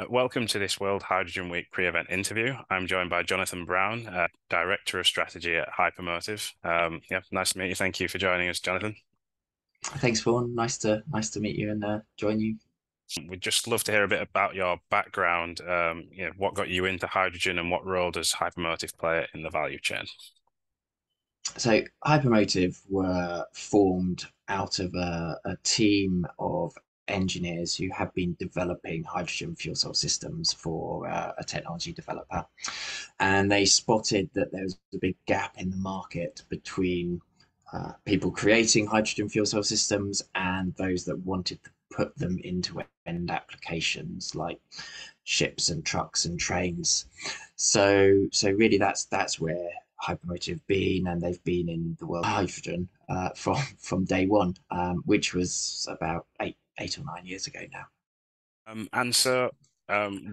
Welcome to this World Hydrogen Week pre-event interview. I'm joined by Jonathan Brown, Director of Strategy at Hypermotive. Yeah, nice to meet you. Thank you for joining us, Jonathan. Thanks, Vaughn. Nice to meet you and join you. We'd just love to hear a bit about your background, what got you into hydrogen and what role does Hypermotive play in the value chain? So, Hypermotive were formed out of a team of engineers who have been developing hydrogen fuel cell systems for a technology developer, and they spotted that there was a big gap in the market between people creating hydrogen fuel cell systems and those that wanted to put them into end applications like ships and trucks and trains. So really, that's where Hypermotive been, and they've been in the world of hydrogen from day one, which was about eight or 9 years ago now.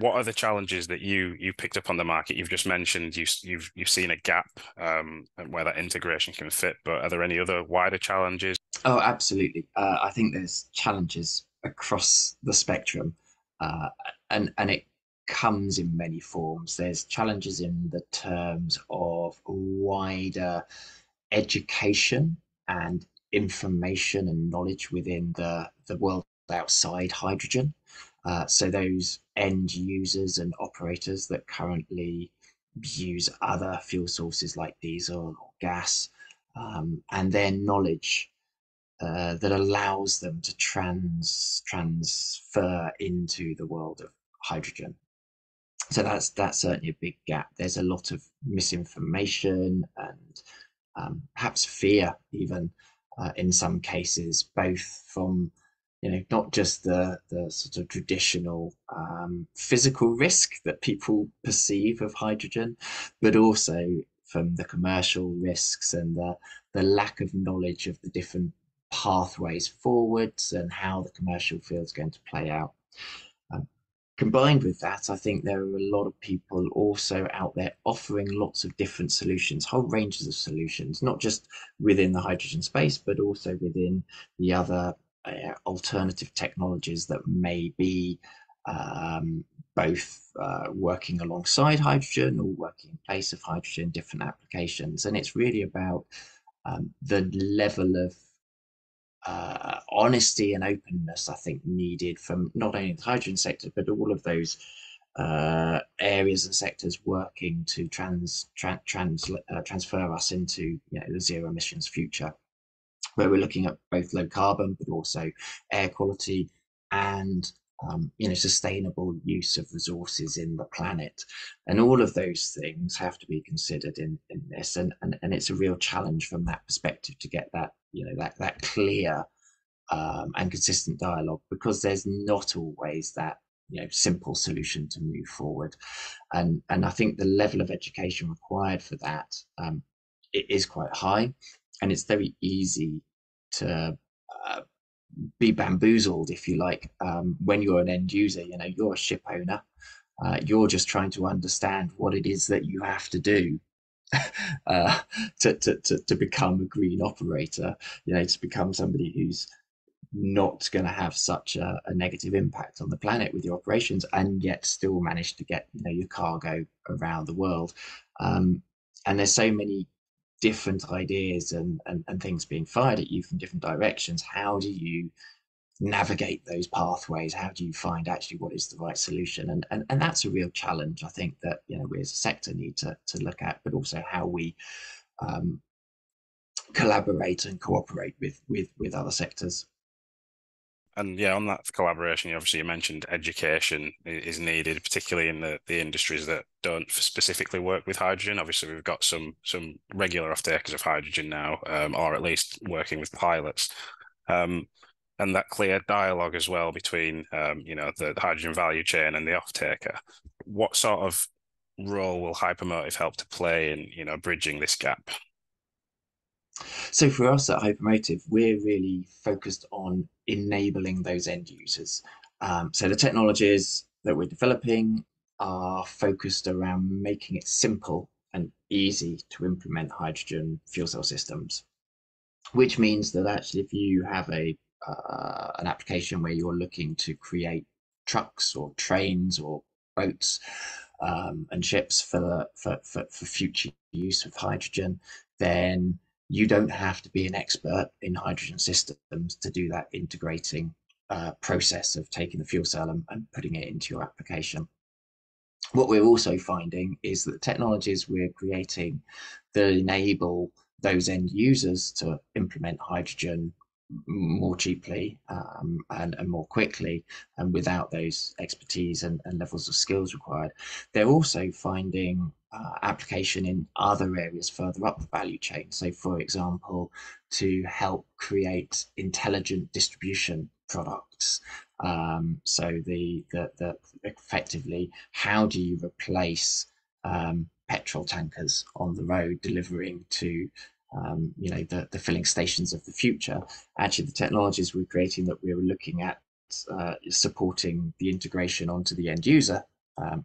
What are the challenges that you picked up on the market? You've just mentioned you've seen a gap and where that integration can fit, but are there any other wider challenges? Oh, absolutely. I think there's challenges across the spectrum, uh, and it comes in many forms. There's challenges in the terms of wider education and information and knowledge within the world outside hydrogen. So those end users and operators that currently use other fuel sources like diesel or gas, and their knowledge that allows them to transfer into the world of hydrogen. So that's certainly a big gap. There's a lot of misinformation and perhaps fear, even in some cases, both from not just the sort of traditional physical risk that people perceive of hydrogen, but also from the commercial risks and the lack of knowledge of the different pathways forwards and how the commercial field is going to play out. Um, Combined with that, I think there are a lot of people also out there offering lots of different solutions, whole ranges of solutions, not just within the hydrogen space, but also within the other alternative technologies that may be um, both working alongside hydrogen or working in place of hydrogen in different applications. And it's really about the level of honesty and openness, I think, needed from not only the hydrogen sector, but all of those areas and sectors working to transfer us into the zero emissions future, where we're looking at both low carbon, but also air quality and sustainable use of resources in the planet, and all of those things have to be considered in this, and it's a real challenge from that perspective to get that that clear and consistent dialogue, because there's not always that simple solution to move forward, and I think the level of education required for that it is quite high, and it's very easy to uh, be bamboozled, if you like, when you're an end user. You're a ship owner, you're just trying to understand what it is that you have to do uh, to become a green operator, to become somebody who's not going to have such a negative impact on the planet with your operations, and yet still manage to get your cargo around the world. Um, and there's so many different ideas and things being fired at you from different directions. How do you navigate those pathways? How do you find actually what is the right solution? And that's a real challenge, I think, that we as a sector need to look at, but also how we um, collaborate and cooperate with other sectors. And yeah, on that collaboration, obviously you mentioned education is needed, particularly in the industries that don't specifically work with hydrogen. Obviously, we've got some regular off-takers of hydrogen now, or at least working with pilots. Um, and that clear dialogue as well between the hydrogen value chain and the off-taker. What sort of role will Hypermotive help to play in bridging this gap? So for us at Hypermotive, we're really focused on enabling those end users. So the technologies that we're developing are focused around making it simple and easy to implement hydrogen fuel cell systems, which means that actually if you have a an application where you're looking to create trucks or trains or boats and ships for future use of hydrogen, then you don't have to be an expert in hydrogen systems to do that integrating process of taking the fuel cell and putting it into your application. What we're also finding is that the technologies we're creating that enable those end users to implement hydrogen more cheaply and more quickly and without those expertise and levels of skills required. They're also finding application in other areas further up the value chain. So, for example, to help create intelligent distribution products. So the effectively, how do you replace petrol tankers on the road delivering to the filling stations of the future? Actually, the technologies we're creating that we're looking at supporting the integration onto the end user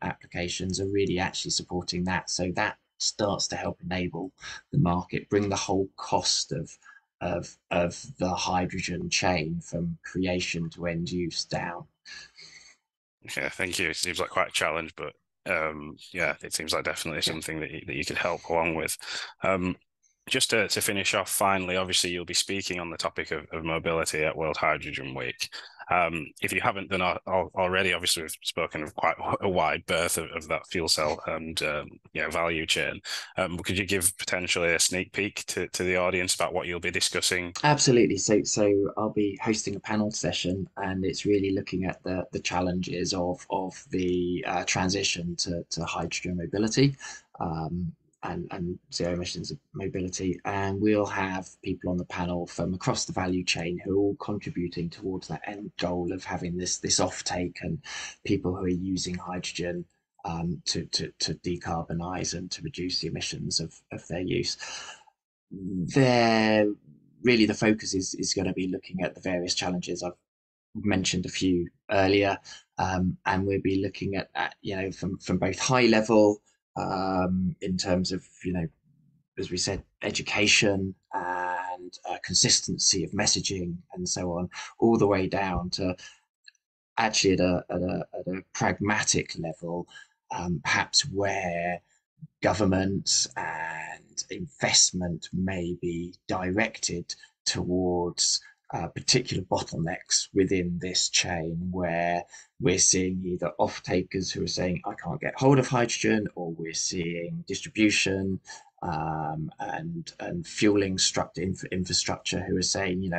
applications are really actually supporting that. So that starts to help enable the market, bring the whole cost of the hydrogen chain from creation to end use down. Yeah, thank you. It seems like quite a challenge, but yeah, it seems like definitely Yeah. something that you could help along with. Just to finish off, finally, obviously you'll be speaking on the topic of mobility at World Hydrogen Week. If you haven't done already, obviously we've spoken of quite a wide berth of that fuel cell and value chain. Could you give potentially a sneak peek to the audience about what you'll be discussing? Absolutely. So I'll be hosting a panel session, and it's really looking at the challenges of the transition to hydrogen mobility. And zero emissions mobility. And we'll have people on the panel from across the value chain who are all contributing towards that end goal of having this offtake, and people who are using hydrogen to decarbonize and to reduce the emissions of their use. There, really, the focus is going to be looking at the various challenges. I've mentioned a few earlier, and we'll be looking at from both high level in terms of as we said, education and consistency of messaging and so on, all the way down to actually at a pragmatic level, perhaps where government and investment may be directed towards particular bottlenecks within this chain, where we're seeing either off takers who are saying, I can't get hold of hydrogen, or we're seeing distribution and fueling infrastructure who are saying,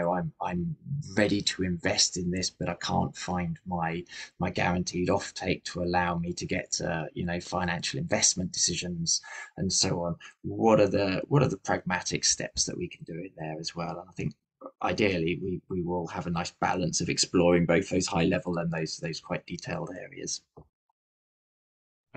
I'm ready to invest in this, but I can't find my guaranteed offtake to allow me to get financial investment decisions and so on. What are the pragmatic steps that we can do in there as well? And I think ideally we will have a nice balance of exploring both those high level and those quite detailed areas.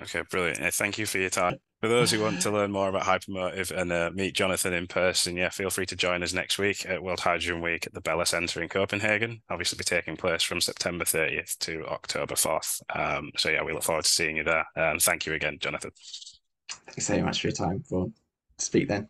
Okay, brilliant. Yeah, thank you for your time. For those who want to learn more about Hypermotive and meet Jonathan in person, yeah, feel free to join us next week at World Hydrogen Week at the Bella Centre in Copenhagen. Obviously, be taking place from September 30th to October 4th. So yeah, we look forward to seeing you there. Thank you again, Jonathan. Thanks so much for your time. We'll speak then.